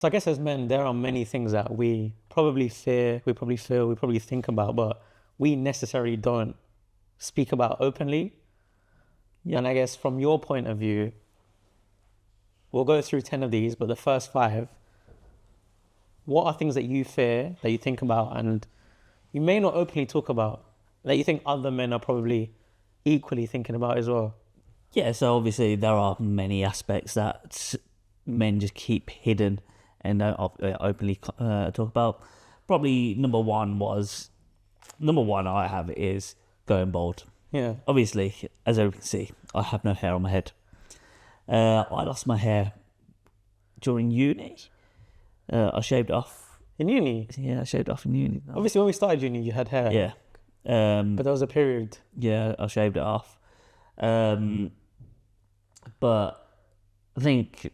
So I guess as men, there are many things that we probably fear, we probably feel, we probably think about, but we necessarily don't speak about openly. Yeah. And I guess from your point of view, we'll go through 10 of these, but the first five, what are things that you fear, that you think about, and you may not openly talk about, that you think other men are probably equally thinking about as well? Yeah, so obviously there are many aspects that men just keep hidden and don't openly talk about. Probably number one I have is going bald. Yeah. Obviously, as everyone can see, I have no hair on my head. I lost my hair during uni. I shaved off. In uni, Yeah, I shaved off in uni. obviously when we started uni, you had hair, Yeah. but there was a period. Yeah, I shaved it off. But I think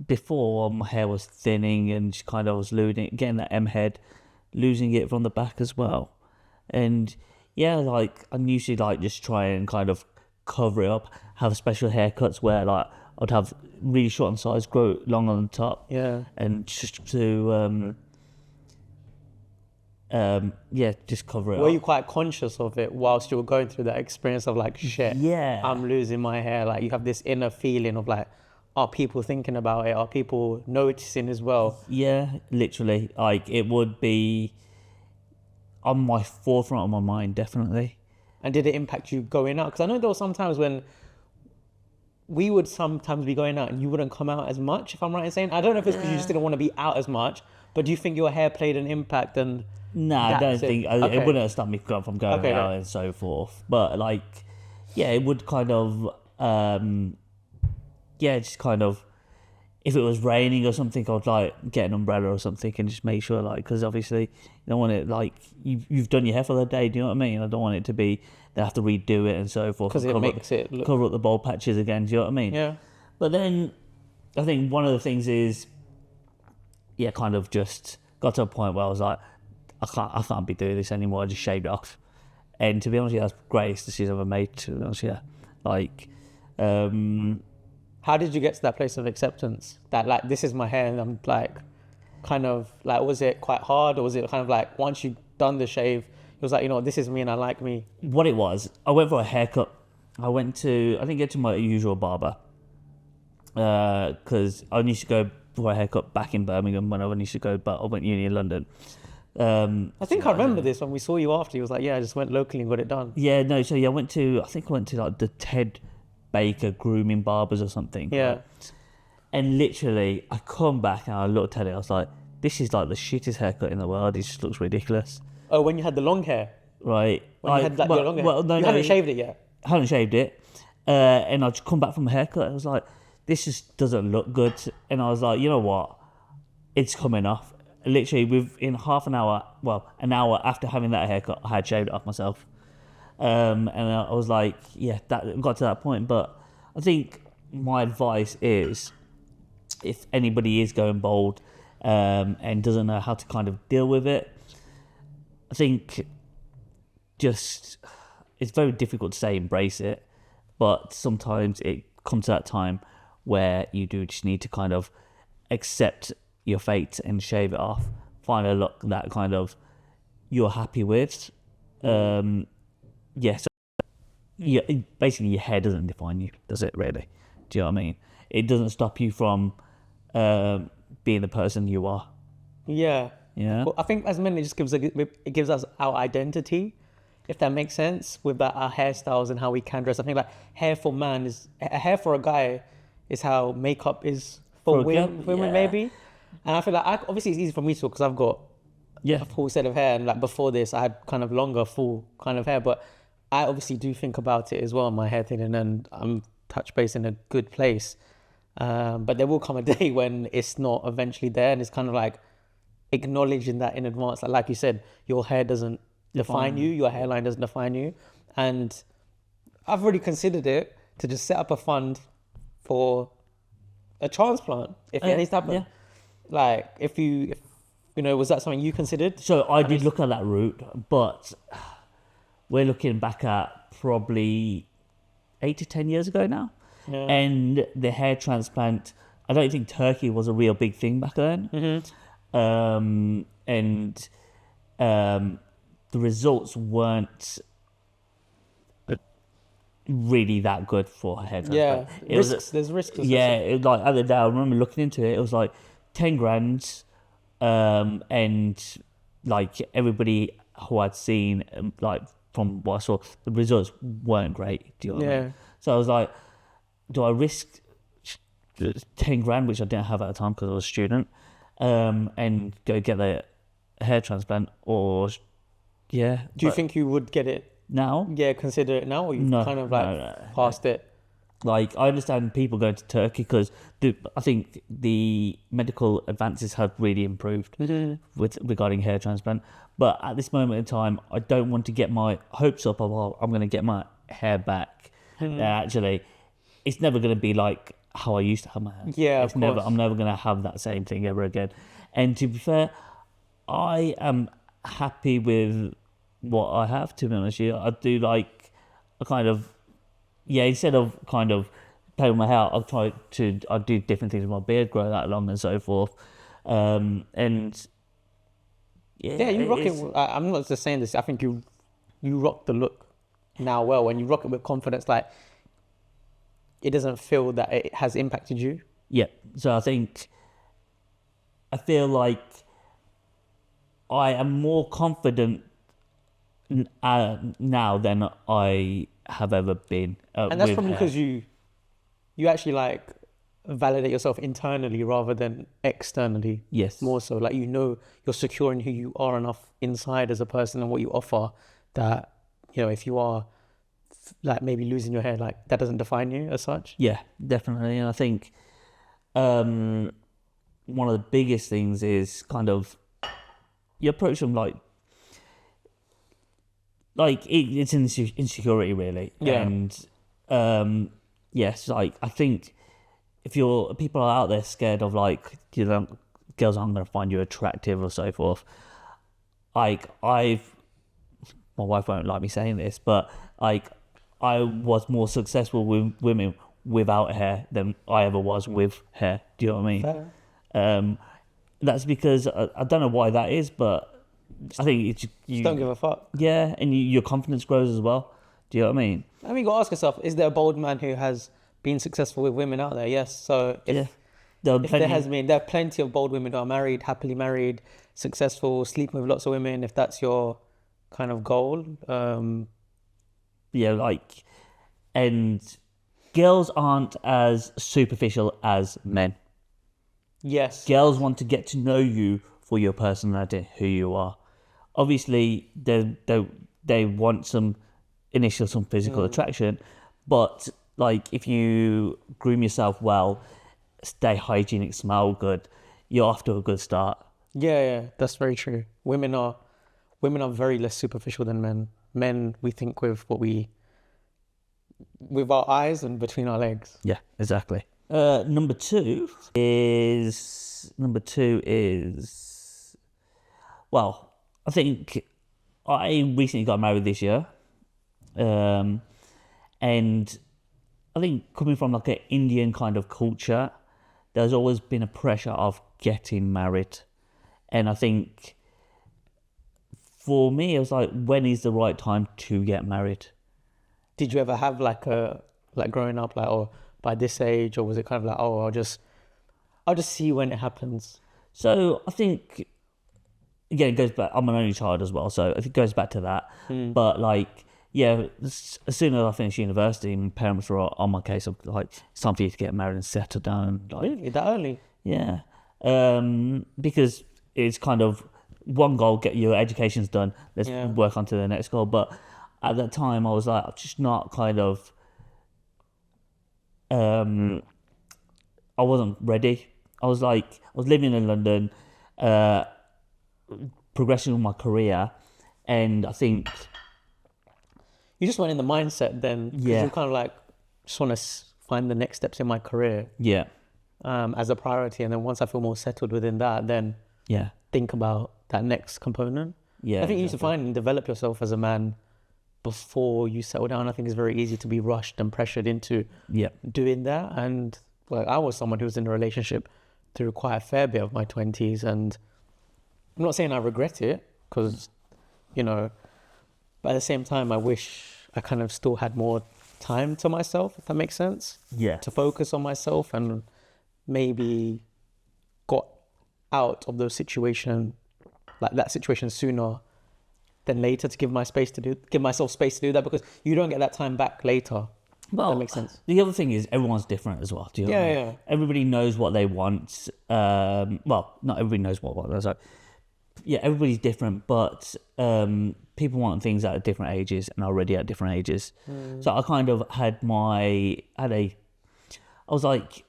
before my hair was thinning and just kind of was getting that M head, losing it from the back as well. And yeah, like I usually like just try and kind of cover it up, have special haircuts where like I'd have really short on sides, grow it long on the top, Yeah. and just to yeah, just cover it Were up. you quite conscious of it whilst you were going through that experience of like, shit, Yeah. I'm losing my hair? Like you have this inner feeling of like, are people thinking about it? Are people noticing as well? Yeah, literally. Like it would be on my forefront of my mind, definitely. And did it impact you going out? Because I know there were some times when we would sometimes be going out and you wouldn't come out as much, if I'm right in saying. I don't know if it's because you just didn't want to be out as much, but do you think your hair played an impact? And No, I don't That's it. think Okay. it wouldn't have stopped me from going Okay, out right. and so forth. But like, yeah, it would kind of, yeah, just kind of. If it was raining or something, I'd like get an umbrella or something and just make sure, like, because obviously you don't want it like you've done your hair for the day. Do you know what I mean? I don't want it to be they have to redo it and so forth. because and it makes it look, cover up the bald patches again. Do you know what I mean? yeah. But then I think one of the things is, yeah, kind of just got to a point where I was like, I can't be doing this anymore. I just shaved it off. And to be honest, yeah, that's great decision I've made. To be honest, yeah, like, How did you get to that place of acceptance that like, this is my hair and I'm like, kind of like, was it quite hard or was it kind of like once you done the shave, it was like, you know, this is me and I like me? what it was, I went for a haircut. I didn't get to my usual barber because I used to go for a haircut back in Birmingham when I used to go, but I went uni in London. I think I remember this when we saw you after. He was like, yeah, I just went locally and got it done. Yeah, no, so yeah, I went to like the Ted Baker grooming barbers or something. Yeah. Right? And literally, I come back and I looked at it. I was like, "This is like the shittest haircut in the world. It just looks ridiculous." Oh, when you had the long hair? Right? When you had like, your long hair? well, no, you no, hadn't shaved it yet? I hadn't shaved it, and I just come back from a haircut. I was like, "This just doesn't look good." And I was like, "You know what? It's coming off." Literally, within half an hour, well, an hour after having that haircut, I had shaved it off myself. And I was like, yeah, that got to that point. But I think my advice is, if anybody is going bald and doesn't know how to kind of deal with it, I think just it's very difficult to say embrace it, but sometimes it comes to that time where you do just need to kind of accept your fate and shave it off, find a look that kind of you're happy with. Yeah, so yeah, basically your hair doesn't define you, does it really? Do you know what I mean? It doesn't stop you from being the person you are. Yeah. Yeah. Well, I think as men, it gives us our identity, if that makes sense, with that our hairstyles and how we can dress. I think like hair for a guy is how makeup is for For a girl, women yeah. maybe. And I feel like obviously it's easy for me to because I've got Yeah. a full set of hair, and like before this I had kind of longer full kind of hair, but I obviously do think about it as well, my hair thinning, and I'm touch base in a good place. But there will come a day when it's not eventually there, and it's kind of like acknowledging that in advance. Like you said, your hair doesn't define you, your hairline doesn't define you. And I've already considered it to just set up a fund for a transplant if it needs to happen. Yeah. Like if you know, was that something you considered? So I did look at that route, but we're looking back at probably 8 to 10 years ago now. Yeah. And the hair transplant, I don't think Turkey was a real big thing back then. And the results weren't really that good for hair transplant. There's risks. Yeah, it, like at the day, I remember looking into it. It was like 10 grand, and like everybody who I'd seen, like from what I saw, the results weren't great. Do you know what I mean? So I was like, do I risk 10 grand, which I didn't have at the time because I was a student, and go get the hair transplant, or Do you think you would get it now? Yeah, consider it now, or you kind of like past it? Like, I understand people going to Turkey because I think the medical advances have really improved with regarding hair transplant. But at this moment in time, I don't want to get my hopes up of, oh, I'm going to get my hair back. Actually, it's never going to be like how I used to have my hair. Yeah, it's never. I'm never going to have that same thing ever again. And to be fair, I am happy with what I have. To be honest, I do like a kind of. Yeah, instead of kind of playing with my hair, I do different things with my beard, grow that long and so forth. And you rock it. I'm not just saying this. I think you rock the look now well. When you rock it with confidence, like it doesn't feel that it has impacted you. Yeah. So I feel like I am more confident now than I have ever been. And that's probably because you actually like validate yourself internally rather than externally. Yes. More so, like, you're secure in who you are enough inside as a person and what you offer, that, if you are like maybe losing your hair, like that doesn't define you as such. Yeah, definitely. And I think one of the biggest things is kind of you approach them like it's insecurity, really. Yeah. And yes, like I think if people are out there scared of like, girls aren't going to find you attractive or so forth. Like my wife won't like me saying this, but like I was more successful with women without hair than I ever was with hair. Do you know what I mean? Fair. That's because I don't know why that is, but I think you just don't give a fuck. Yeah, and your confidence grows as well. Do you know what I mean? I mean, you got to ask yourself: is there a bold man who has been successful with women out there? Yes. So if there are plenty of bold women who are married, happily married, successful, sleeping with lots of women. If that's your kind of goal, and girls aren't as superficial as men. Yes. Girls want to get to know you for your personality, who you are. Obviously, they want some physical attraction, but like if you groom yourself well, stay hygienic, smell good, you're off to a good start. Yeah, that's very true. Women are very less superficial than men. Men, we think with our eyes and between our legs. Yeah, exactly. Number two is well, I think I recently got married this year, and I think coming from like an Indian kind of culture, there's always been a pressure of getting married, and I think for me it was like, when is the right time to get married? Did you ever have like growing up, like, or by this age, or was it kind of like, oh, I'll just see when it happens? So I think, again, it goes back. I'm an only child as well, so it goes back to that. But like, yeah, as soon as I finished university, my parents were on my case of like, it's time for you to get married and settle down. Like, really, that early? Yeah, because it's kind of one goal: get your education's done. Let's work on to the next goal. But at that time, I was like, I'm just not kind of. I wasn't ready. I was living in London, progressing with my career, and I think you just went in the mindset then. Yeah, you kind of like just want to find the next steps in my career. Yeah, as a priority, and then once I feel more settled within that, then think about that next component. Yeah, I think you need to find and develop yourself as a man before you settle down. I think it's very easy to be rushed and pressured into doing that, and like I was someone who was in a relationship through quite a fair bit of my 20s, and I'm not saying I regret it, because, you know, but at the same time, I wish I kind of still had more time to myself, if that makes sense, Yeah. to focus on myself, and maybe got out of those situation, like that situation, sooner than later, to give myself space to do that, because you don't get that time back later. Well, That makes sense. The other thing is everyone's different as well. Do you know what I mean? Yeah. Everybody knows what they want. Well, not everybody knows what they want. Yeah, everybody's different, but people want things at different ages and are ready at different ages. So I kind of I was like,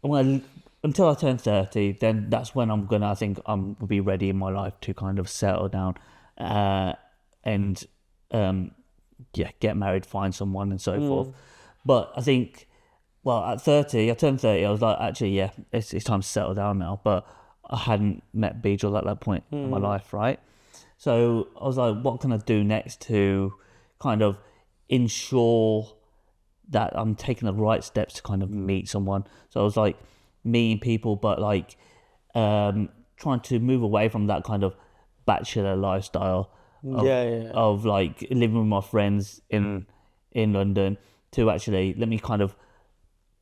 until I turn 30, then that's when I think I'm will be ready in my life to kind of settle down, and get married, find someone, and so forth. But I think, well, at 30, I turned 30, I was like, actually, yeah, it's time to settle down now. But I hadn't met Bijal at that point in my life, right? So I was like, what can I do next to kind of ensure that I'm taking the right steps to kind of meet someone? So I was like meeting people, but like trying to move away from that kind of bachelor lifestyle of like living with my friends in London, to actually let me kind of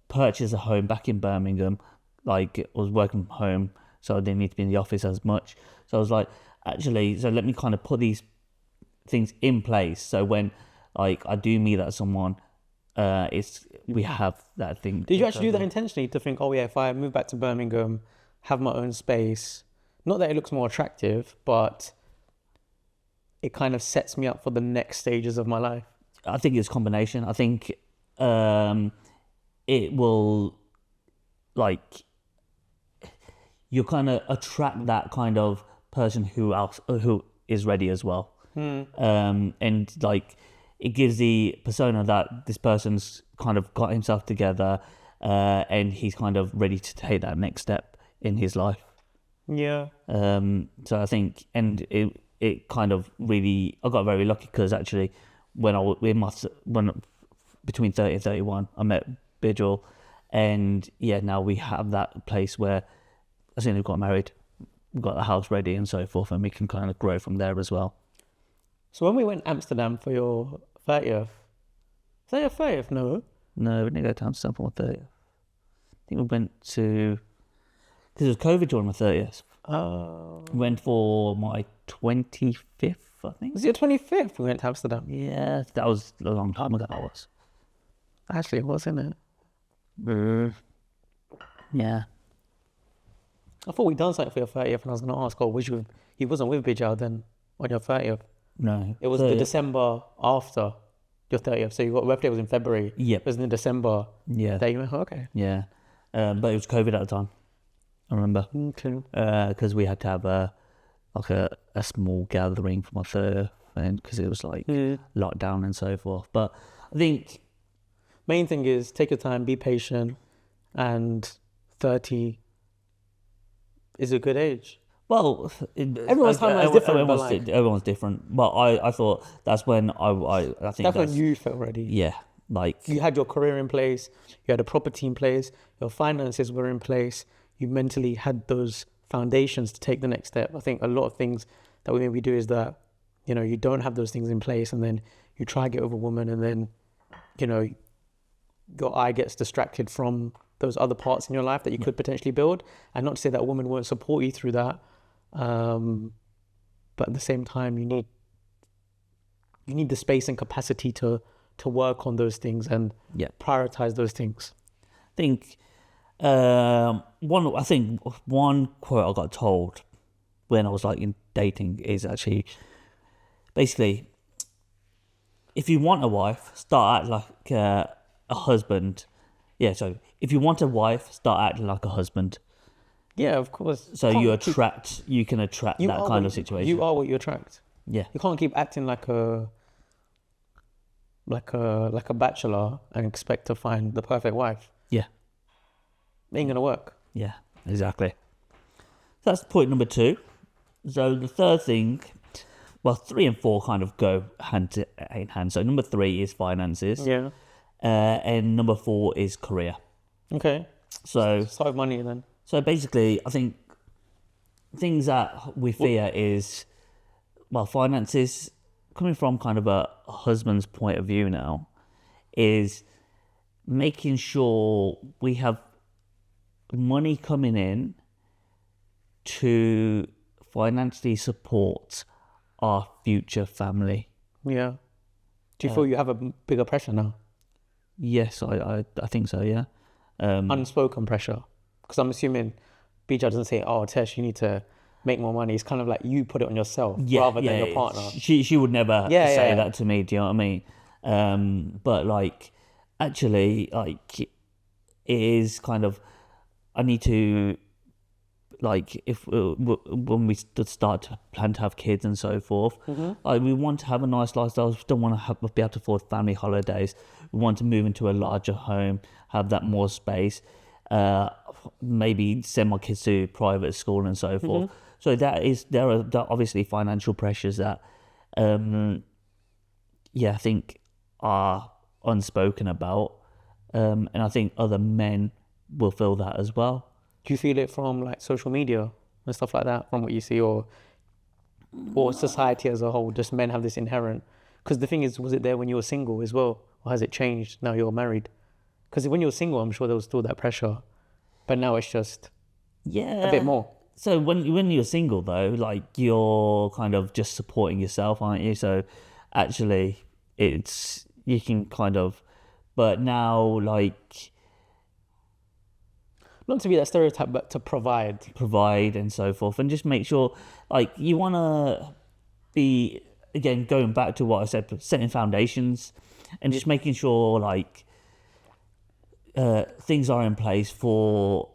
purchase a home back in Birmingham. Like, I was working from home, so I didn't need to be in the office as much. So I was like, actually, so let me kind of put these things in place, so when like I do meet that someone, we have that thing. Did you actually do that intentionally, to think, oh yeah, if I move back to Birmingham, have my own space, not that it looks more attractive, but it kind of sets me up for the next stages of my life? I think it's a combination. I think it will, like, you kind of attract that kind of person who is ready as well. And like, it gives the persona that this person's kind of got himself together, and he's kind of ready to take that next step in his life. Yeah. So I think, and it kind of really, I got very lucky, because actually when between 30 and 31, I met Bijal, and yeah, now we have that place where as soon as we've got married, we've got the house ready and so forth, and we can kind of grow from there as well. So when we went to Amsterdam for your 30th, is that your 30th? No. No, we didn't go to Amsterdam for my 30th. I think we went to, because it was COVID during my 30th. Oh. We went for my 25th, I think. Was it your 25th we went to Amsterdam? Yeah, that was a long time ago. That was. Actually, it was, isn't it? Yeah. I thought we'd done something for your 30th, and I was going to ask, he wasn't with Bijal then on your 30th? No. It was the December after your 30th. So your birthday was in February. Yep. It was in December. Yeah. That you went, okay. Yeah. But it was COVID at the time, I remember. Okay. Because we had to have a small gathering for my 30th, and because it was like lockdown and so forth. But I think main thing is take your time, be patient, and 30 is a good age. Well, everyone's timeline is different. Everyone's different. But I thought that's when I think that's when you felt ready. Yeah, like you had your career in place, you had a property in place, your finances were in place, you mentally had those foundations to take the next step. I think a lot of things that we maybe do is that, you know, you don't have those things in place, and then you try to get with a woman, and then, you know, your eye gets distracted from those other parts in your life that you could potentially build. And not to say that a woman won't support you through that, but at the same time, you need the space and capacity to work on those things and prioritize those things. I think one quote I got told when I was like in dating is actually basically, if you want a wife, start acting like a husband. Yeah, so if you want a wife, start acting like a husband. Yeah, of course. So you can attract that kind of situation. You are what you attract. Yeah. You can't keep acting like a bachelor and expect to find the perfect wife. Yeah. It ain't gonna work. Yeah, exactly. So that's point number 2. So the third thing, well, 3 and 4 kind of go hand in hand. So number 3 is finances. Yeah. And number 4 is career. Okay. So Save money then. so basically, I think things that we fear is, well, finances, coming from kind of a husband's point of view now, is making sure we have money coming in to financially support our future family. Yeah. Do you feel you have a bigger pressure now? Yes, I think so, yeah. Unspoken pressure? Because I'm assuming BJ doesn't say, "Oh, Tesh, you need to make more money." It's kind of like you put it on yourself rather than your partner. She would never Yeah, say yeah. that to me. Do you know what I mean? But like, actually, like, it is kind of, I need to, like, if when we start to plan to have kids and so forth, like, we want to have a nice lifestyle. We don't want to be able to afford family holidays. We want to move into a larger home, have that more space. Maybe send my kids to private school and so forth. So there are obviously financial pressures that, I think are unspoken about, and I think other men will feel that as well. Do you feel it from like social media and stuff like that, from what you see, or society as a whole? Just men have this inherent. Because the thing is, was it there when you were single as well, or has it changed now you're married? Because when you were single, I'm sure there was still that pressure, but now it's just Yeah, a bit more. So when you're single though, like, you're kind of just supporting yourself, aren't you? So actually, it's, you can kind of, but now, like, Not to be that stereotype, but to provide. provide and so forth, and just make sure, like, you want to be, again, going back to what I said, setting foundations and just making sure, like, things are in place for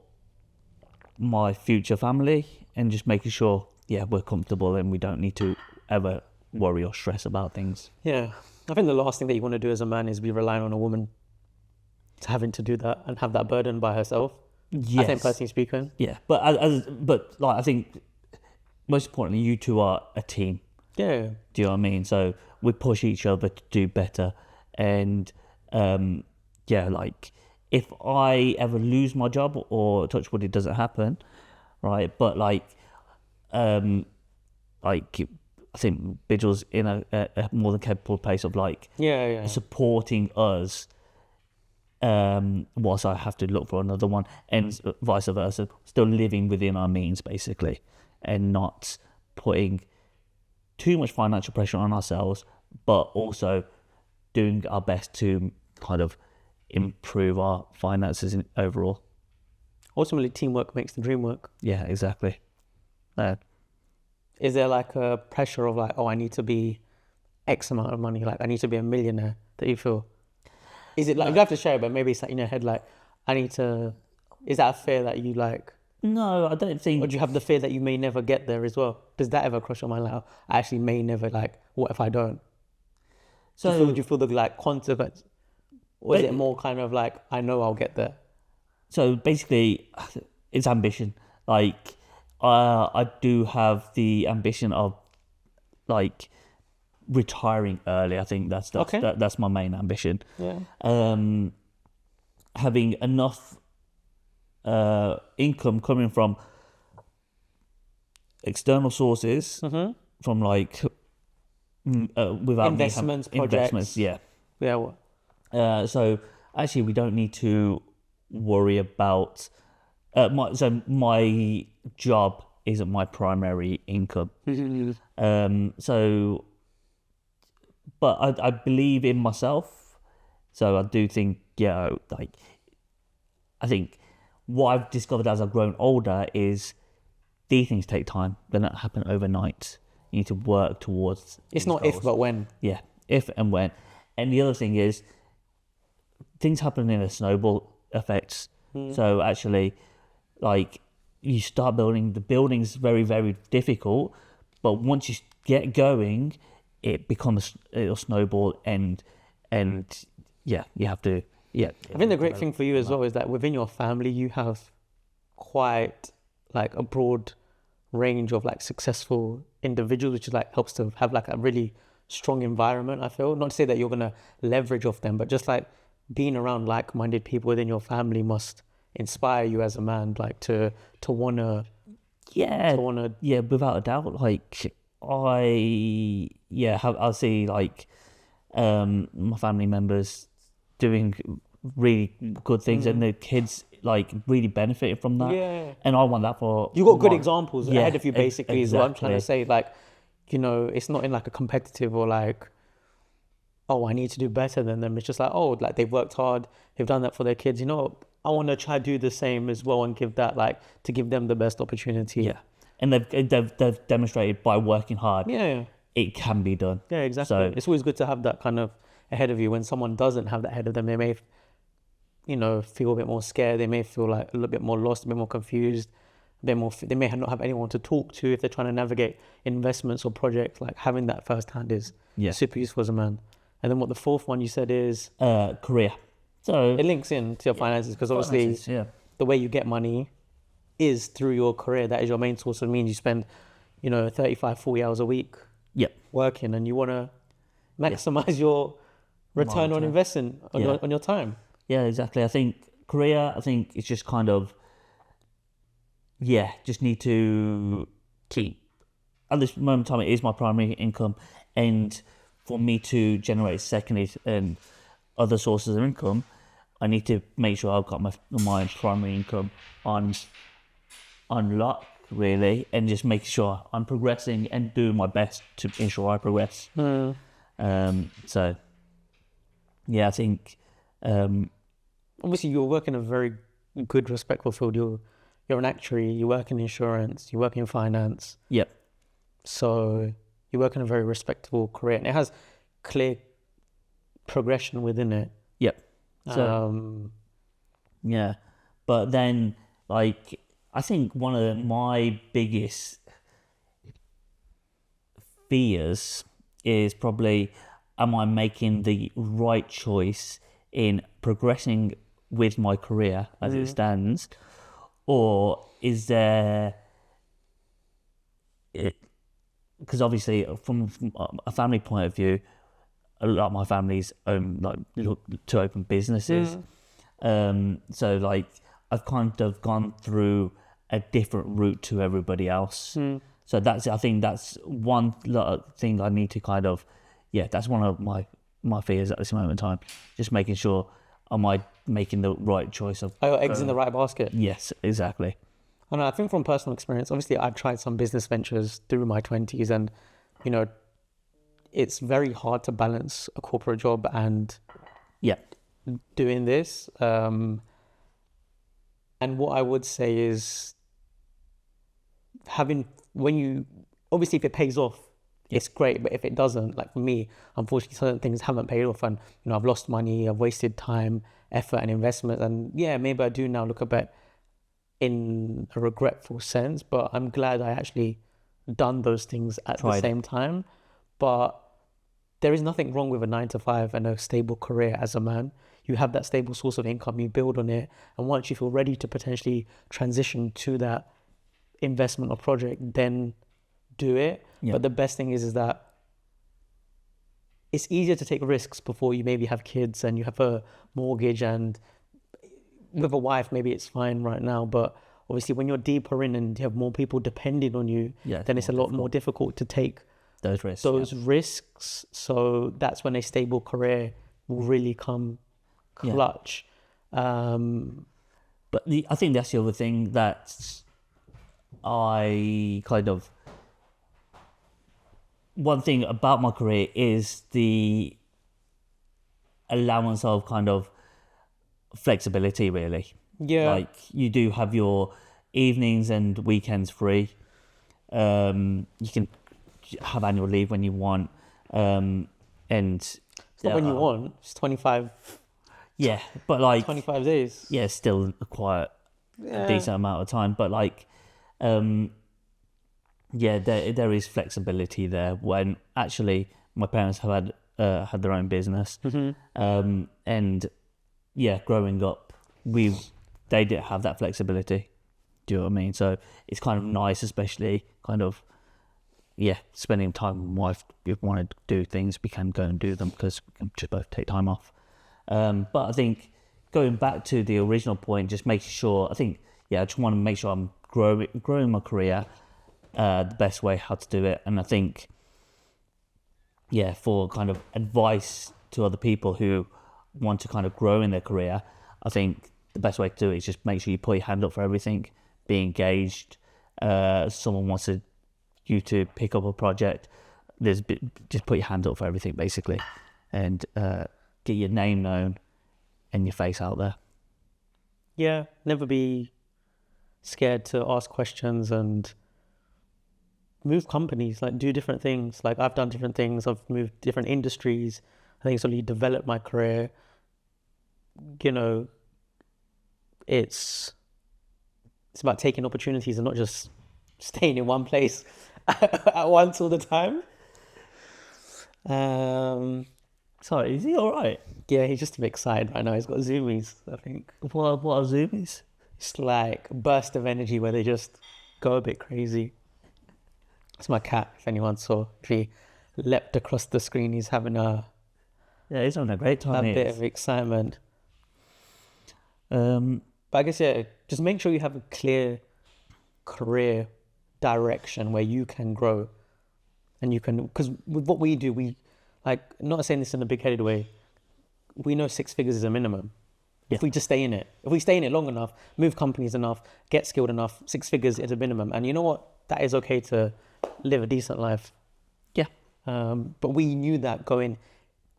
my future family, and just making sure, yeah, we're comfortable and we don't need to ever worry or stress about things. Yeah. I think the last thing that you want to do as a man is be relying on a woman to having to do that and have that burden by herself. Yes. I think, personally speaking. Yeah, but but like, I think most importantly, you two are a team. Yeah. Do you know what I mean? So we push each other to do better, and like, if I ever lose my job, or touch wood, it doesn't happen, right? But like, I think Bidgel's in a more than capable place of, like, Yeah. supporting us, whilst I have to look for another one, and vice versa, still living within our means, basically, and not putting too much financial pressure on ourselves, but also doing our best to kind of improve our finances overall. Ultimately, teamwork makes the dream work. Yeah, exactly. Is there like a pressure of like, oh, I need to be X amount of money, like I need to be a millionaire, that you feel? Is it like, you have to share it, but maybe it's like in your head, like, I need to, is that a fear that you like, No, I don't think. or do you have the fear that you may never get there as well? Does that ever cross your mind, like, oh, I actually may never, like, what if I don't? So Do you feel the like consequence? Or is it more kind of like, I know I'll get there? So basically, it's ambition. Like, I do have the ambition of, like, retiring early. I think that's Okay. that's my main ambition. Yeah. Having enough income coming from external sources, from, like, without Investments, me having projects. investments. Yeah. Yeah. What? So actually, we don't need to worry about my job isn't my primary income. So, but I believe in myself. So I do think, yeah, like, I think what I've discovered as I've grown older is these things take time. They don't happen overnight. You need to work towards. It's these not goals. if, but when. Yeah, if and when. And the other thing is, things happen in a snowball effect. So actually, like, you start building, the building's very, very difficult, but once you get going, it'll snowball, and yeah, you have to, yeah. I think the great thing for you as well is that within your family, you have quite like a broad range of like successful individuals, which is like helps to have like a really strong environment. I feel, not to say that you're gonna leverage off them, but just like being around like-minded people within your family must inspire you as a man, like to wanna Yeah, to wanna yeah, without a doubt. Like I'll see like my family members doing really good things, and the kids like really benefiting from that. Yeah. And I want that for You got good my- examples yeah, ahead of you, basically, is what I'm trying to exactly. say. Like, it's not in like a competitive or like, oh, I need to do better than them. It's just like, oh, like they've worked hard, they've done that for their kids. I want to try to do the same as well and give that, like, to give them the best opportunity. Yeah, and they've demonstrated by working hard Yeah, it can be done. yeah, exactly. So It's always good to have that kind of ahead of you. When someone doesn't have that ahead of them, they may, feel a bit more scared. They may feel like a little bit more lost, a bit more confused, a bit more. They may not have anyone to talk to if they're trying to navigate investments or projects. Like having that firsthand is Yeah. super useful as a man. And then what the fourth one you said is career. So it links in to your finances, because obviously finances, yeah, the way you get money is through your career. That is your main source of means. You spend, 35, 40 hours a week yep, working, and you want to maximize your return on Return. investment on Yeah. your time. yeah, exactly. I think career. I think it's just kind of just need to keep at this moment in time. It is my primary income, and for me to generate secondary and other sources of income, I need to make sure I've got my primary income on lock, really, and just make sure I'm progressing and doing my best to ensure I progress. So yeah, I think Obviously, you work in a very good, respectful field. You're an actuary. You work in insurance. You work in finance. yep, So you work in a very respectable career, and it has clear progression within it. yep. So Um, yeah, but then like I think one of my biggest fears is probably, am I making the right choice in progressing with my career as it stands, or is there? Because obviously, from a family point of view, a lot of my family's look to open businesses. So like I've kind of gone through a different route to everybody else. So I think that's one thing I need to kind of, that's one of my fears at this moment in time. Just making sure, am I making the right choice of? I got eggs in the right basket. Yes, exactly. And I think from personal experience, obviously, I've tried some business ventures through my 20s, and it's very hard to balance a corporate job and Yeah, doing this. And what I would say is obviously, if it pays off, it's great. But if it doesn't, like for me, unfortunately, certain things haven't paid off, and I've lost money, I've wasted time, effort, and investment. And maybe I do now look a bit in a regretful sense, but I'm glad I actually done those things at the Tried. same time. But there is nothing wrong with a 9 to 5 and a stable career as a man. You have that stable source of income, you build on it, and once you feel ready to potentially transition to that investment or project, then do it. Yeah. But the best thing is that it's easier to take risks before you maybe have kids and you have a mortgage, and with a wife maybe it's fine right now, but obviously when you're deeper in and you have more people depending on you, then it's a lot more difficult to take those risks. risks. So that's when a stable career will really come clutch. But I think that's the other thing that I kind of. One thing about my career is the allowance of kind of flexibility, really. Yeah. Like you do have your evenings and weekends free. You can have annual leave when you want. And It's not when you want. It's 25 but like 25 days. yeah, still quite a decent amount of time. But like, there is flexibility there. When actually my parents have had their own business, and growing up, they didn't have that flexibility. Do you know what I mean? So it's kind of nice, especially kind of spending time with my wife. If we want to do things, we can go and do them because we can just both take time off. But I think going back to the original point, just making sure, I think, I just want to make sure I'm growing my career, the best way how to do it. And I think, for kind of advice to other people who want to kind of grow in their career, I think the best way to do it is just make sure you put your hand up for everything, be engaged. Someone wants you to pick up a project, just put your hand up for everything basically, and get your name known and your face out there. Yeah, never be scared to ask questions and move companies, like do different things. Like I've done different things, I've moved different industries. I think it's only developed my career. You know, it's about taking opportunities and not just staying in one place at once all the time. Sorry, is he all right? Yeah, he's just a bit excited right now. He's got zoomies, I think. What are zoomies? It's like a burst of energy where they just go a bit crazy. It's my cat, if anyone saw. If he leapt across the screen, he's having he's having a great time. bit of excitement. Um, But I guess, just make sure you have a clear career direction where you can grow. And you can, because with what we do, not saying this in a big-headed way, we know 6 figures is a minimum. Yeah. If we just stay in it, if we stay in it long enough, move companies enough, get skilled enough, 6 figures is a minimum. And you know what? That is okay to live a decent life. Yeah. But we knew that going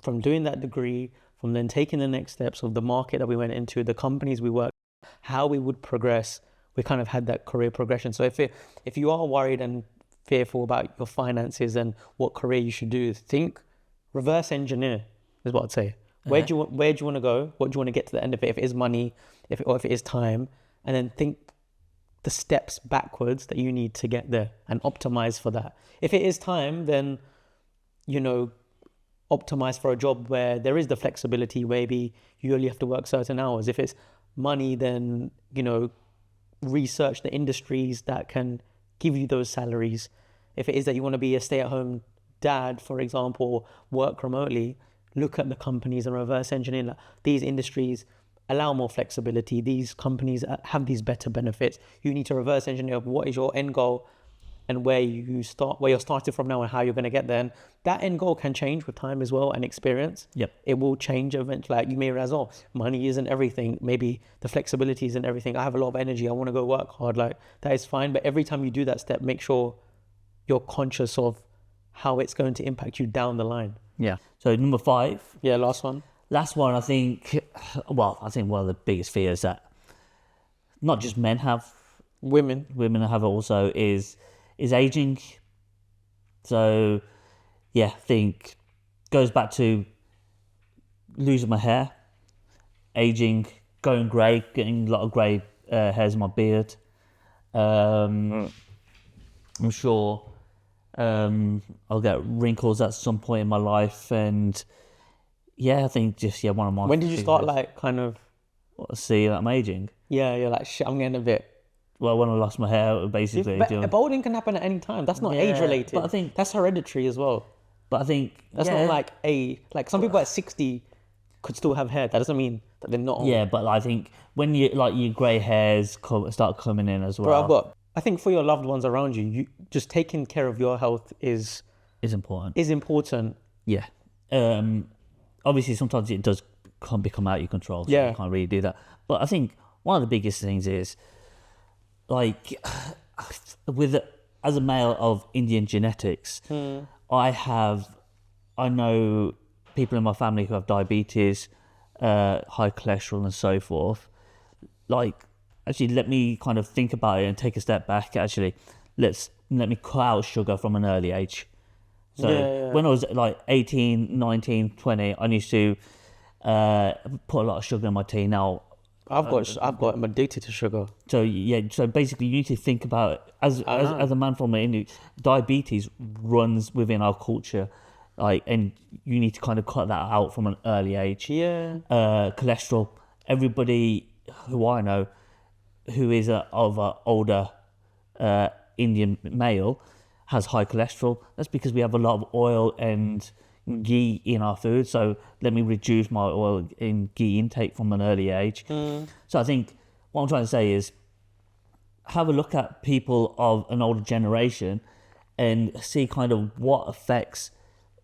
from doing that degree, from then taking the next steps of the market that we went into, the companies we worked, how we would progress. We kind of had that career progression. So if you are worried and fearful about your finances and what career you should do, think reverse engineer is what I'd say. Where do you want to go? What do you want to get to the end of it? If it is money, if it is time, and then think the steps backwards that you need to get there and optimize for that. If it is time, then, optimize for a job where there is the flexibility. Maybe you only have to work certain hours. If it's money, then, research the industries that can give you those salaries. If it is that you want to be a stay-at-home dad, for example, work remotely, look at the companies and reverse engineer. Like, these industries allow more flexibility. These companies have these better benefits. You need to reverse engineer what is your end goal and where you're starting from now and how you're going to get there. And that end goal can change with time as well and experience. Yep. It will change eventually. Like you may realize, money isn't everything. Maybe the flexibility isn't everything. I have a lot of energy. I want to go work hard. Like that is fine. But every time you do that step, make sure you're conscious of how it's going to impact you down the line. Yeah. So number 5. Yeah, last one. I think one of the biggest fears that not just men have, women have also is aging. So I think goes back to losing my hair, aging, going grey, getting a lot of grey hairs in my beard. I'm sure I'll get wrinkles at some point in my life, and I think one of my. When did you start see that I'm aging? Yeah, you're like shit. I'm getting a bit. Well, when I lost my hair, basically. But balding can happen at any time. That's not age related. But I think that's hereditary as well. But I think that's not like some people at 60 could still have hair. That doesn't mean that they're not old. Yeah, but I think when your grey hairs start coming in as well. Bro, I think for your loved ones around you, you just taking care of your health is important. Yeah. Obviously, sometimes it does become out of your control. So you can't really do that. But I think one of the biggest things is, as a male of Indian genetics, I know people in my family who have diabetes, high cholesterol and so forth. Actually, let me kind of think about it and take a step back. Actually, let me cut out sugar from an early age. So when I was 18, 19, 20, I used to put a lot of sugar in my tea. Now I'm addicted to sugar. So basically, you need to think about as a man from India, diabetes runs within our culture, and you need to kind of cut that out from an early age. Yeah. Cholesterol. Everybody who I know, who is of an older Indian male, has high cholesterol. That's because we have a lot of oil and ghee in our food, so let me reduce my oil in ghee intake from an early age. So I think what I'm trying to say is have a look at people of an older generation and see kind of what affects,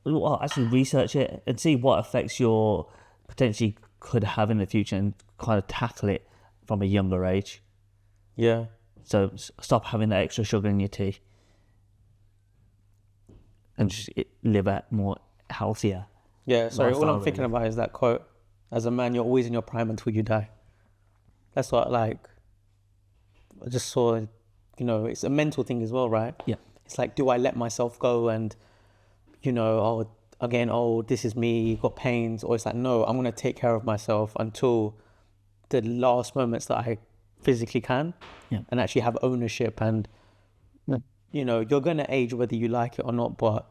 well, actually research it and see what effects your potentially could have in the future and kind of tackle it from a younger age. Yeah. So stop having that extra sugar in your tea and just live a more healthier. Yeah, sorry, all I'm lifestyle, thinking really. about is that quote, as a man, you're always in your prime until you die. That's what, like, I just saw, it's a mental thing as well, right? Yeah. It's like, do I let myself go and, this is me, got pains? Or it's like, no, I'm going to take care of myself until the last moments that I physically can, Yeah. and actually have ownership. And, you're going to age whether you like it or not, but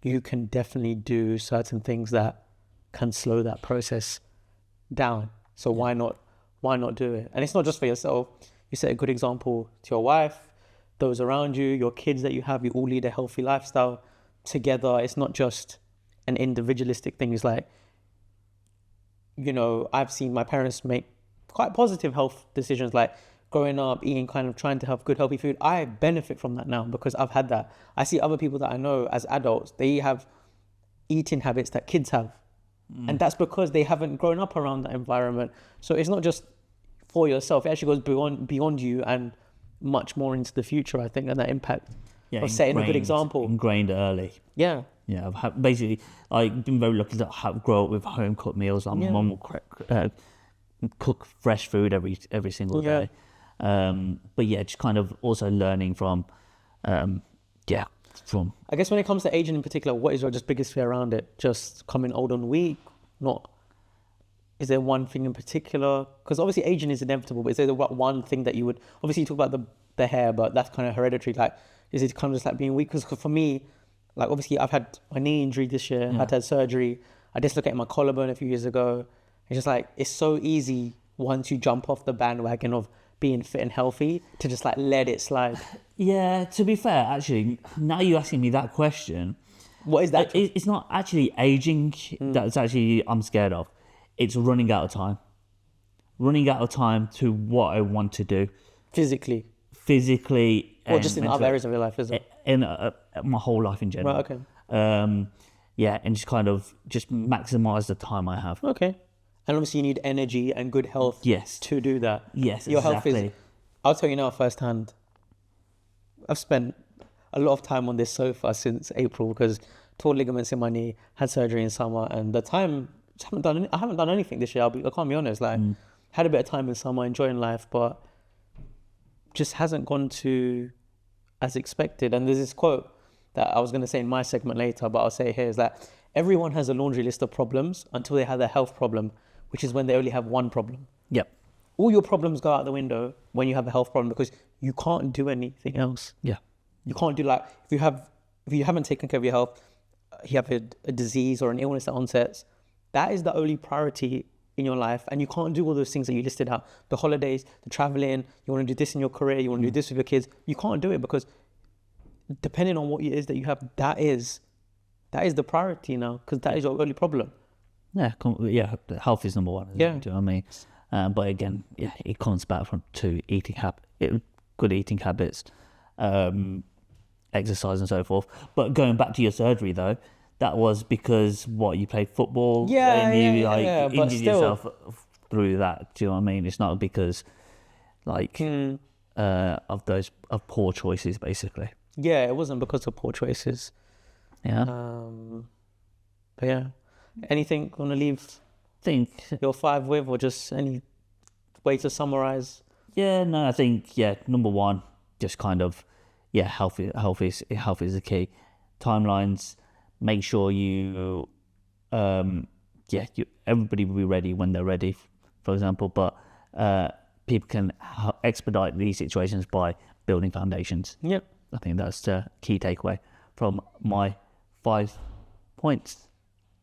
you can definitely do certain things that can slow that process down. So why not do it? And it's not just for yourself. You set a good example to your wife, those around you, your kids that you have. You all lead a healthy lifestyle together. It's not just an individualistic thing. It's like, I've seen my parents make quite positive health decisions, like growing up, eating, kind of trying to have good, healthy food. I benefit from that now because I've had that. I see other people that I know as adults, they have eating habits that kids have. And that's because they haven't grown up around that environment. So it's not just for yourself. It actually goes beyond you and much more into the future, I think, and that impact of setting a good example. Ingrained early. Yeah. Yeah, I've been very lucky to grow up with home cooked meals. My mum will cook fresh food every single day. But yeah, just kind of also learning from. I guess when it comes to aging in particular, what is your just biggest fear around it? Just coming old and weak? Not. Is there one thing in particular? Because obviously aging is inevitable, but is there one thing that you would, obviously you talk about the hair, but that's kind of hereditary. Like, is it kind of just like being weak? Because for me, like obviously I've had my knee injury this year, had to have surgery. I dislocated my collarbone a few years ago. It's just like, it's so easy once you jump off the bandwagon of being fit and healthy to just like let it slide. Yeah, to be fair, actually, now you're asking me that question, What is that? it's not actually aging that's actually I'm scared of. It's running out of time. Running out of time to what I want to do. Physically? Or just in other areas of your life, is it? In my whole life in general. Right, okay. And just kind of just maximize the time I have. Okay. And obviously you need energy and good health to do that. Yes, Your exactly. health is, I'll tell you now firsthand, I've spent a lot of time on this sofa since April because torn ligaments in my knee, had surgery in summer, and the time, I haven't done anything this year, I can't be honest. Like, had a bit of time in summer, enjoying life, but just hasn't gone to as expected. And there's this quote that I was going to say in my segment later, but I'll say it here, is that everyone has a laundry list of problems until they have a health problem, which is when they only have one problem. Yep. All your problems go out the window when you have a health problem because you can't do anything else. Yeah. You can't do like, if you haven't taken care of your health, you have a disease or an illness that onsets, that is the only priority in your life. And you can't do all those things that you listed out. The holidays, the traveling, you want to do this in your career, you want to do this with your kids. You can't do it because depending on what it is that you have, that is the priority now because that is your only problem. Yeah, health is number one. Yeah. Do you know what I mean? But again, it comes back to good eating habits, exercise and so forth. But going back to your surgery though, that was because you played football and you injured yourself through that. Do you know what I mean? It's not because of poor choices basically. Yeah, it wasn't because of poor choices. Yeah. But yeah, anything want to leave your 5 with, or just any way to summarize? Yeah, no, I think number one, just kind of health is the key. Timelines, make sure you everybody will be ready when they're ready, for example, but people can expedite these situations by building foundations. Yep. I think that's the key takeaway from my 5 points.